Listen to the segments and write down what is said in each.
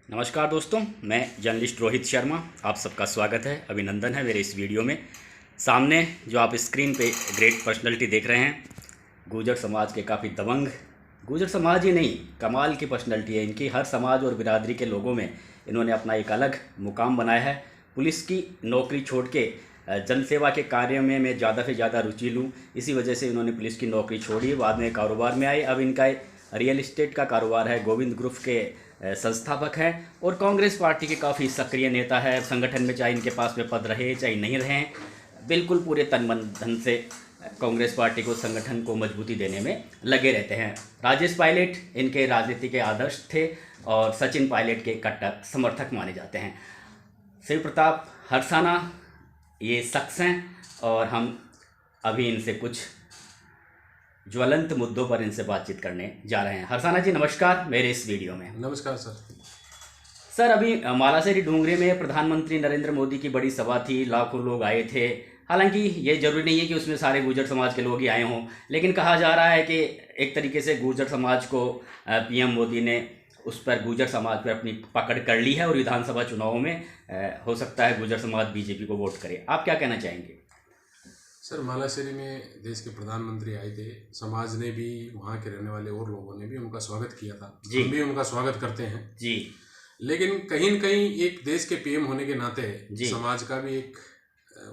नमस्कार दोस्तों, मैं जर्नलिस्ट रोहित शर्मा। आप सबका स्वागत है, अभिनंदन है मेरे इस वीडियो में। सामने जो आप स्क्रीन पे ग्रेट पर्सनैलिटी देख रहे हैं, गुर्जर समाज के काफ़ी दबंग, गुर्जर समाज ही नहीं कमाल की पर्सनैलिटी है इनकी। हर समाज और बिरादरी के लोगों में इन्होंने अपना एक अलग मुकाम बनाया है। पुलिस की नौकरी छोड़ के जनसेवा के कार्य में मैं ज़्यादा से ज़्यादा रुचि लूँ, इसी वजह से इन्होंने पुलिस की नौकरी छोड़ी, बाद में कारोबार में आए। अब इनका रियल इस्टेट का कारोबार है, गोविंद ग्रुप के संस्थापक हैं और कांग्रेस पार्टी के काफ़ी सक्रिय नेता है। संगठन में चाहे इनके पास में पद रहे चाहे नहीं रहे, बिल्कुल पूरे तन मन धन से कांग्रेस पार्टी को, संगठन को मजबूती देने में लगे रहते हैं। राजेश पायलट इनके राजनीति के आदर्श थे और सचिन पायलट के कट्टर समर्थक माने जाते हैं। शिव प्रताप हरसाना ये शख्स हैं और हम अभी इनसे कुछ ज्वलंत मुद्दों पर इनसे बातचीत करने जा रहे हैं। हरसाना जी नमस्कार मेरे इस वीडियो में। नमस्कार सर। सर, अभी मालासेरी डूंगरी में प्रधानमंत्री नरेंद्र मोदी की बड़ी सभा थी, लाखों लोग आए थे। हालांकि ये जरूरी नहीं है कि उसमें सारे गुर्जर समाज के लोग ही आए हों, लेकिन कहा जा रहा है कि एक तरीके से गुर्जर समाज को पीएम मोदी ने उस पर, गुर्जर समाज पर अपनी पकड़ कर ली है और विधानसभा चुनावों में हो सकता है गुर्जर समाज बीजेपी को वोट करे। आप क्या कहना चाहेंगे? सर, मालाशेरी में देश के प्रधानमंत्री आए थे, समाज ने भी, वहाँ के रहने वाले और लोगों ने भी उनका स्वागत किया था। हम भी उनका स्वागत करते हैं जी। लेकिन कहीं न कहीं एक देश के पीएम होने के नाते समाज का भी एक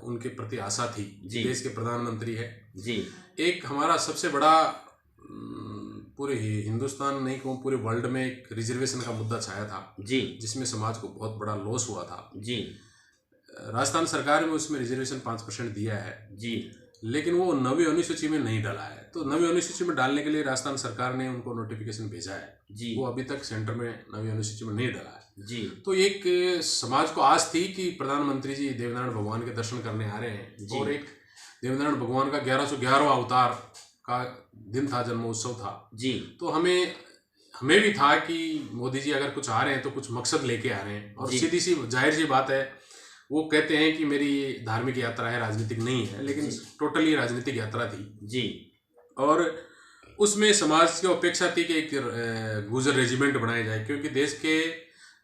उनके प्रति आशा थी। देश के प्रधानमंत्री है जी। एक हमारा सबसे बड़ा पूरे हिंदुस्तान नहीं कहूँ, पूरे वर्ल्ड में एक रिजर्वेशन का मुद्दा छाया था जी, जिसमें समाज को बहुत बड़ा लॉस हुआ था जी। राजस्थान सरकार में उसमें रिजर्वेशन 5% दिया है जी, लेकिन वो 9वीं अनुसूची में नहीं डाला है। तो 9वीं अनुसूची में डालने के लिए राजस्थान सरकार ने उनको नोटिफिकेशन भेजा है जी, वो अभी तक सेंटर में 9वीं अनुसूची में नहीं डाला है जी। तो एक समाज को आस थी कि प्रधानमंत्री जी देवनारायण भगवान के दर्शन करने आ रहे हैं और एक देवनारायण भगवान का 1111वां अवतार का दिन था, जन्मोत्सव था जी। तो हमें भी था कि मोदी जी अगर कुछ आ रहे हैं तो कुछ मकसद लेके आ रहे हैं। और सीधी सी जाहिर सी बात है, वो कहते हैं कि मेरी धार्मिक यात्रा है, राजनीतिक नहीं है, लेकिन टोटली राजनीतिक यात्रा थी जी। और उसमें समाज की अपेक्षा थी कि एक गुर्जर रेजिमेंट बनाया जाए, क्योंकि देश के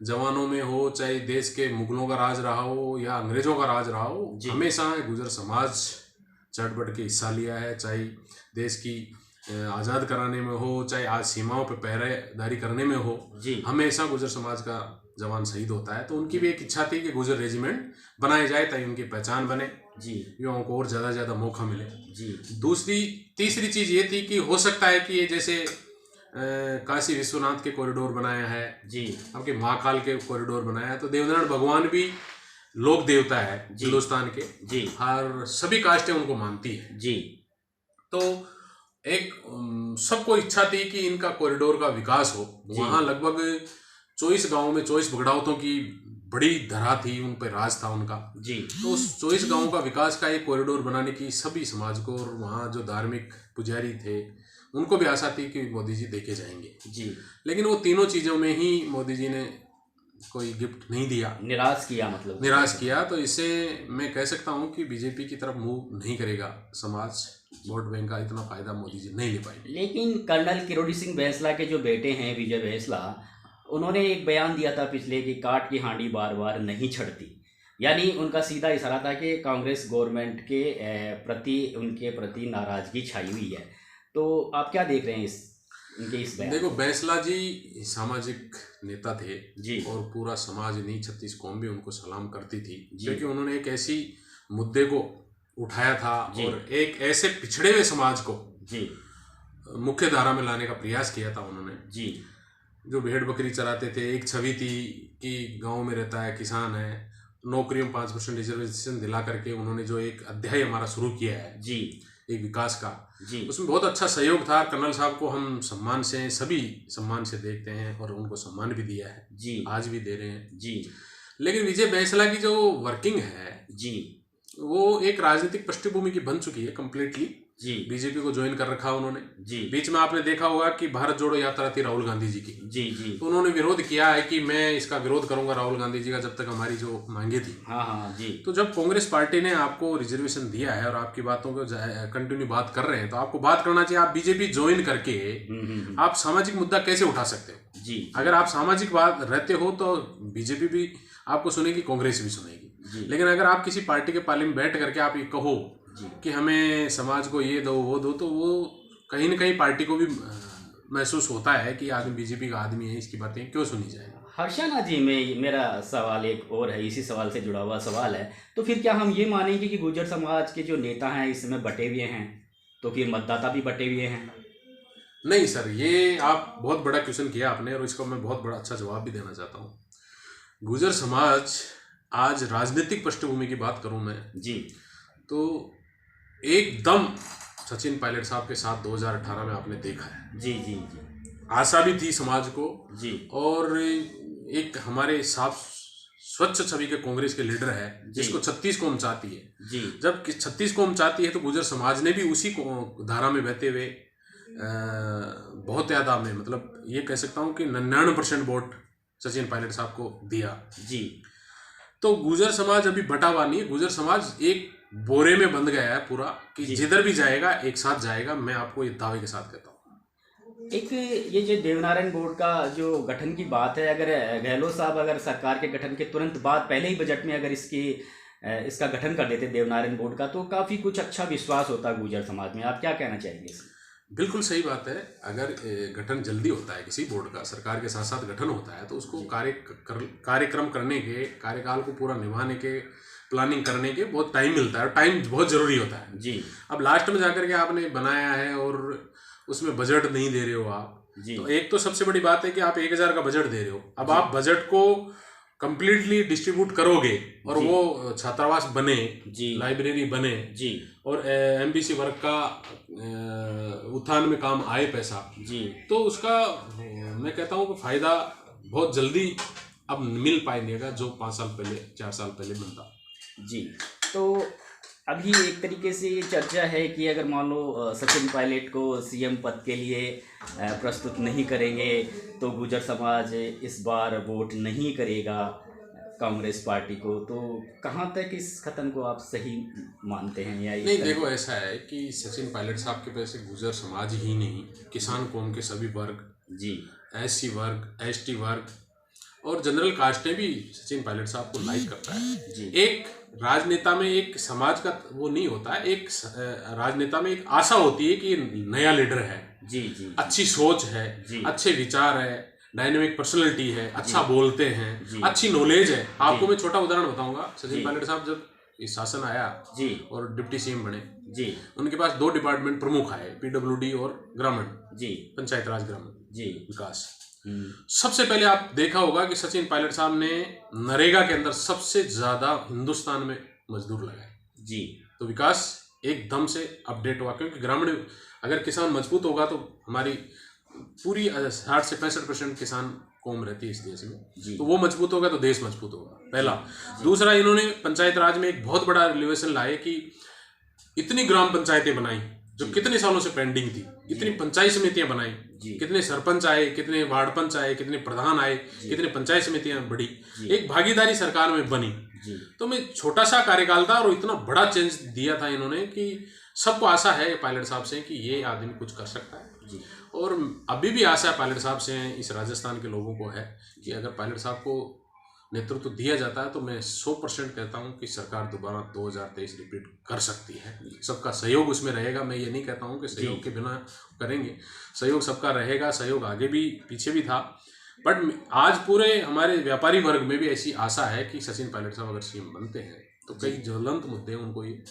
जवानों में हो, चाहे देश के मुगलों का राज रहा हो या अंग्रेजों का राज रहा हो, हमेशा गुर्जर समाज चढ़ बढ़ के हिस्सा लिया है। चाहे देश की आज़ाद कराने में हो, चाहे आज सीमाओं पर पहरेदारी करने में हो जी, हमेशा गुर्जर समाज का जवान शहीद होता है। तो उनकी भी एक इच्छा थी कि गुर्जर रेजिमेंट बनाए जाए ताकि उनकी पहचान बने जी, युवाओं को और ज़्यादा मौका मिले जी। तीसरी चीज़ ये थी कि हो सकता है कि ये जैसे काशी विश्वनाथ के कॉरिडोर बनाया है जी, आपके महाकाल के कॉरिडोर बनाया है, तो देवनारायण भगवान भी लोक देवता है हिंदुस्तान के जी, हर सभी कास्टें उनको मानती है जी। तो एक सबको इच्छा थी कि इनका कॉरिडोर का विकास हो। वहाँ लगभग 24 गाँव में 24 बगड़ावतों की बड़ी धरा थी, उन पर राज था उनका जी। तो उस 24 गाँव का विकास का एक कॉरिडोर बनाने की सभी समाज को, और वहाँ जो धार्मिक पुजारी थे उनको भी आशा थी कि मोदी जी देखे जाएंगे जी। लेकिन वो तीनों चीज़ों में ही मोदी जी ने कोई गिफ्ट नहीं दिया, निराश किया। तो इससे मैं कह सकता हूँ कि बीजेपी की तरफ मूव नहीं करेगा समाज। वोट बैंक का इतना फायदा मोदी जी नहीं ले पाएंगे। लेकिन कर्नल किरोड़ी सिंह बैंसला के जो बेटे हैं विजय बैंसला, उन्होंने एक बयान दिया था पिछले कि काट की हांडी बार बार नहीं छड़ती। यानी उनका सीधा इशारा था कि कांग्रेस गवर्नमेंट के प्रति, उनके प्रति नाराजगी छाई हुई है। तो आप क्या देख रहे हैं इनके इस बयान? देखो, बैंसला जी सामाजिक नेता थे जी, और पूरा समाज नहीं, 36 कौम भी उनको सलाम करती थी, क्योंकि उन्होंने एक ऐसी मुद्दे को उठाया था और एक ऐसे पिछड़े हुए समाज को जी मुख्य धारा में लाने का प्रयास किया था उन्होंने जी। जो भेड़ बकरी चराते थे, एक छवि थी कि गांव में रहता है, किसान है, नौकरियों में 5% रिजर्वेशन दिला करके उन्होंने जो एक अध्याय हमारा शुरू किया है जी, एक विकास का जी, उसमें बहुत अच्छा सहयोग था। कर्नल साहब को हम सम्मान से, सभी सम्मान से देखते हैं और उनको सम्मान भी दिया है जी, आज भी दे रहे हैं जी। लेकिन विजय बैंसला की जो वर्किंग है जी, वो एक राजनीतिक पृष्ठभूमि की बन चुकी है कम्प्लीटली। जी, बीजेपी को ज्वाइन कर रखा उन्होंने जी। बीच में आपने देखा होगा कि भारत जोड़ो यात्रा थी राहुल गांधी जी की। जी, जी। तो उन्होंने विरोध किया है कि मैं इसका विरोध करूंगा राहुल गांधी जी का, जब तक हमारी जो मांगे थी। हाँ, हाँ, जी। तो जब कांग्रेस पार्टी ने आपको रिजर्वेशन दिया है और आपकी बातों को कंटिन्यू बात कर रहे हैं, तो आपको बात करना चाहिए। आप बीजेपी ज्वाइन करके आप सामाजिक मुद्दा कैसे उठा सकते हो? जी। अगर आप सामाजिक बात रहते हो तो बीजेपी भी आपको सुनेगी, कांग्रेस भी सुनेगी। लेकिन अगर आप किसी पार्टी के पाले में बैठ करके आप ये कहो कि हमें समाज को ये दो वो दो, तो वो कहीं ना कहीं पार्टी को भी महसूस होता है कि आदमी बीजेपी का आदमी है, इसकी बातें क्यों सुनी जाए। हर्षाना जी, मेरा सवाल एक और है, इसी सवाल से जुड़ा हुआ सवाल है। तो फिर क्या हम ये मानेंगे कि गुर्जर समाज के जो नेता हैं इसमें बटे हुए हैं, तो फिर मतदाता भी बटे हुए हैं? नहीं सर, ये आप बहुत बड़ा क्वेश्चन किया आपने, और इसको मैं बहुत बड़ा अच्छा जवाब भी देना चाहता हूँ। गुर्जर समाज आज राजनीतिक पृष्ठभूमि की बात करूँ मैं जी, तो एकदम सचिन पायलट साहब के साथ 2018 में आपने देखा है। जी, जी, जी। आशा भी थी समाज को जी, और एक हमारे साफ स्वच्छ छवि के कांग्रेस के लीडर है जिसको 36 कौम चाहती है। जी। जब 36 कौम चाहती है तो गुर्जर समाज ने भी उसी धारा में बहते हुए बहुत ज्यादा में, मतलब ये कह सकता हूँ कि 99% वोट सचिन पायलट साहब को दिया। जी। तो गुर्जर समाज अभी बटा हुआ नहीं है, गुर्जर समाज एक बोरे में बंध गया है पूरा, कि जिधर भी जाएगा एक साथ जाएगा। मैं आपको ये दावे के साथ कहता हूँ। एक ये जो देवनारायण बोर्ड का जो गठन की बात है, अगर गहलोत साहब अगर सरकार के गठन के तुरंत बाद पहले ही बजट में अगर इसका गठन कर देते देवनारायण बोर्ड का, तो काफ़ी कुछ अच्छा विश्वास होता गुर्जर समाज में। आप क्या कहना चाहेंगे? बिल्कुल सही बात है। अगर गठन जल्दी होता है किसी बोर्ड का, सरकार के साथ साथ गठन होता है, तो उसको कार्यक्रम करने के, कार्यकाल को पूरा निभाने के, प्लानिंग करने के बहुत टाइम मिलता है। टाइम बहुत जरूरी होता है जी। अब लास्ट में जाकर के आपने बनाया है और उसमें बजट नहीं दे रहे हो आप जी। तो एक तो सबसे बड़ी बात है कि आप 1000 का बजट दे रहे हो। अब आप बजट को कंप्लीटली डिस्ट्रीब्यूट करोगे और वो छात्रावास बने जी, लाइब्रेरी बने जी, और एमबीसी वर्ग का उत्थान में काम आए पैसा जी, तो उसका मैं कहता हूँ कि फायदा बहुत जल्दी अब मिल पाएगा जो 5 साल पहले 4 साल पहले मिलता जी। तो अभी एक तरीके से ये चर्चा है कि अगर मान लो सचिन पायलट को सीएम पद के लिए प्रस्तुत नहीं करेंगे तो गुर्जर समाज इस बार वोट नहीं करेगा कांग्रेस पार्टी को, तो कहाँ तक इस कथन को आप सही मानते हैं? या नहीं, देखो ऐसा है कि सचिन पायलट साहब के पैसे गुर्जर समाज ही नहीं, किसान कौम के सभी वर्ग जी, एससी वर्ग, एसटी वर्ग और जनरल कास्टें भी सचिन पायलट साहब को लाइक करता है जी। एक राजनेता में एक समाज का वो नहीं होता है, एक राजनेता में एक आशा होती है कि नया लीडर है जी, जी, अच्छी सोच है जी, अच्छे विचार है, डायनेमिक पर्सनैलिटी है, अच्छा बोलते हैं, अच्छी नॉलेज है। आपको मैं छोटा उदाहरण बताऊंगा। सचिन पायलट साहब जब इस शासन आया जी और डिप्टी सीएम बने जी, उनके पास 2 डिपार्टमेंट प्रमुख आए, पीडब्ल्यूडी और ग्रामीण जी, पंचायत राज ग्रामीण जी विकास। सबसे पहले आप देखा होगा कि सचिन पायलट साहब ने नरेगा के अंदर सबसे ज्यादा हिंदुस्तान में मजदूर लगाए जी। तो विकास एकदम से अपडेट हुआ, क्योंकि ग्रामीण अगर किसान मजबूत होगा तो हमारी पूरी 60 से 65% किसान कौम रहती है इस देश में जी। तो वो मजबूत होगा तो देश मजबूत होगा, पहला। दूसरा, इन्होंने पंचायत राज में एक बहुत बड़ा रिलेवेशन लाए कि इतनी ग्राम पंचायतें बनाई जो कितने सालों से पेंडिंग थी, इतनी पंचायत समितियां बनाई, कितने सरपंच आए, कितने वार्ड पंच आए, कितने प्रधान आए, कितने पंचायत समितियां बढ़ी, एक भागीदारी सरकार में बनी। तो मैं छोटा सा कार्यकाल था और इतना बड़ा चेंज दिया था इन्होंने कि सबको आशा है पायलट साहब से कि ये आदमी कुछ कर सकता है जी। और अभी भी आशा पायलट साहब से इस राजस्थान के लोगों को है कि अगर पायलट साहब को नेतृत्व दिया जाता है तो मैं 100% कहता हूं कि सरकार दोबारा 2023 रिपीट कर सकती है। सबका सहयोग उसमें रहेगा। मैं ये नहीं कहता हूं कि सहयोग के बिना करेंगे, सहयोग सबका रहेगा। सहयोग आगे भी पीछे भी था, बट आज पूरे हमारे व्यापारी वर्ग में भी ऐसी आशा है कि सचिन पायलट साहब अगर सीएम बनते हैं तो कई ज्वलंत मुद्दे उनको ये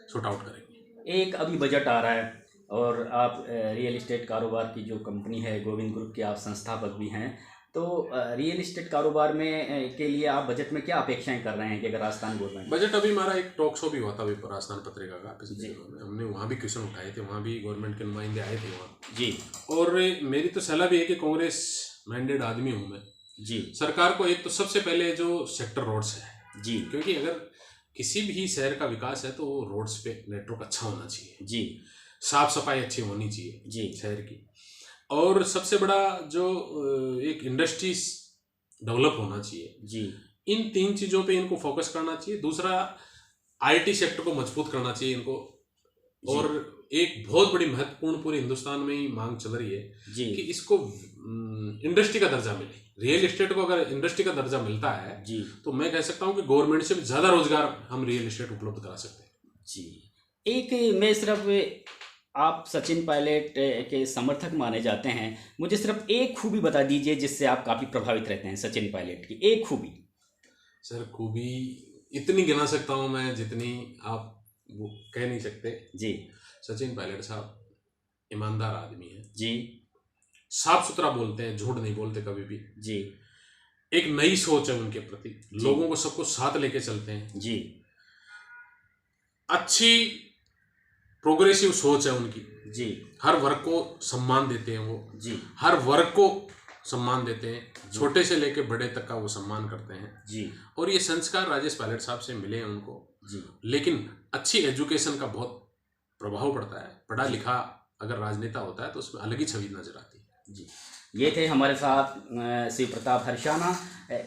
सॉर्ट आउट करेंगे। एक अभी बजट आ रहा है और आप रियल इस्टेट कारोबार की जो कंपनी है गोविंद ग्रुप के आप संस्थापक भी हैं, तो रियल इस्टेट कारोबार में के लिए आप बजट में क्या अपेक्षाएं कर रहे हैं कि अगर राजस्थान गवर्नमेंट बजट? अभी हमारा एक टॉक शो भी हुआ था राजस्थान पत्रिका का पिछले दिनों में, हमने वहाँ भी क्वेश्चन उठाए थे, वहाँ भी गवर्नमेंट के नुमाइंदे आए थे वहाँ जी। और मेरी तो सलाह भी है कि कांग्रेस माइंडेड आदमी हूँ मैं जी। सरकार को एक तो सबसे पहले जो सेक्टर रोड्स है जी, क्योंकि अगर किसी भी शहर का विकास है तो रोड्स पे नेटवर्क अच्छा होना चाहिए जी। साफ सफाई अच्छी होनी चाहिए जी शहर की, और सबसे बड़ा जो एक इंडस्ट्रीज डेवलप होना चाहिए जी। इन 3 चीज़ों पे इनको फोकस करना चाहिए। दूसरा, आईटी सेक्टर को मजबूत करना चाहिए इनको, और एक बहुत बड़ी महत्वपूर्ण पूरे हिंदुस्तान में ही मांग चल रही है कि इसको इंडस्ट्री का दर्जा मिले। रियल एस्टेट को अगर इंडस्ट्री का दर्जा मिलता है जी, तो मैं कह सकता हूँ कि गवर्नमेंट से भी ज़्यादा रोजगार हम रियल एस्टेट उपलब्ध करा सकते हैं जी। एक मैं सिर्फ, आप सचिन पायलट के समर्थक माने जाते हैं, मुझे सिर्फ एक खूबी बता दीजिए जिससे आप काफ़ी प्रभावित रहते हैं सचिन पायलट की, एक खूबी। सर खूबी इतनी गिना सकता हूँ मैं जितनी आप वो कह नहीं सकते जी। सचिन पायलट साहब ईमानदार आदमी हैं जी, साफ सुथरा बोलते हैं, झूठ नहीं बोलते कभी भी जी। एक नई सोच है उनके प्रति, लोगों को सबको साथ लेके चलते हैं जी। अच्छी प्रोग्रेसिव सोच है उनकी जी। हर वर्ग को सम्मान देते हैं वो जी, हर वर्ग को सम्मान देते हैं, छोटे से लेके बड़े तक का वो सम्मान करते हैं जी। और ये संस्कार राजेश पायलट साहब से मिले हैं उनको जी। लेकिन अच्छी एजुकेशन का बहुत प्रभाव पड़ता है, पढ़ा लिखा अगर राजनेता होता है तो उसमें अलग ही छवि नजर आती है जी। ये थे हमारे साथ शिव प्रताप हरसाना,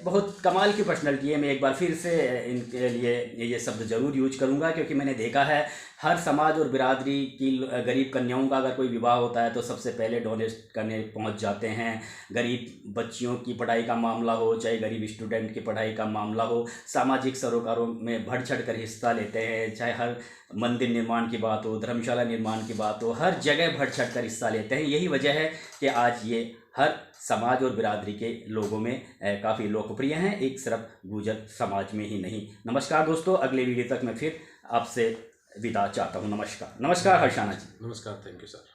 बहुत कमाल की पर्सनैलिटी है। मैं एक बार फिर से इनके लिए ये शब्द ज़रूर यूज करूँगा, क्योंकि मैंने देखा है हर समाज और बिरादरी की गरीब कन्याओं का अगर कोई विवाह होता है तो सबसे पहले डोनेट करने पहुंच जाते हैं। गरीब बच्चियों की पढ़ाई का मामला हो, चाहे गरीब स्टूडेंट की पढ़ाई का मामला हो, सामाजिक सरोकारों में बढ़ चढ़ कर हिस्सा लेते हैं। चाहे हर मंदिर निर्माण की बात हो, धर्मशाला निर्माण की बात हो, हर जगह बढ़ चढ़ कर हिस्सा लेते हैं। यही वजह है कि आज ये हर समाज और बिरादरी के लोगों में काफ़ी लोकप्रिय हैं, एक सिर्फ गुर्जर समाज में ही नहीं। नमस्कार दोस्तों, अगले वीडियो तक मैं फिर आपसे विदा चाहता हूँ। नमस्कार। नमस्कार हरसाना जी। नमस्कार, थैंक यू सर।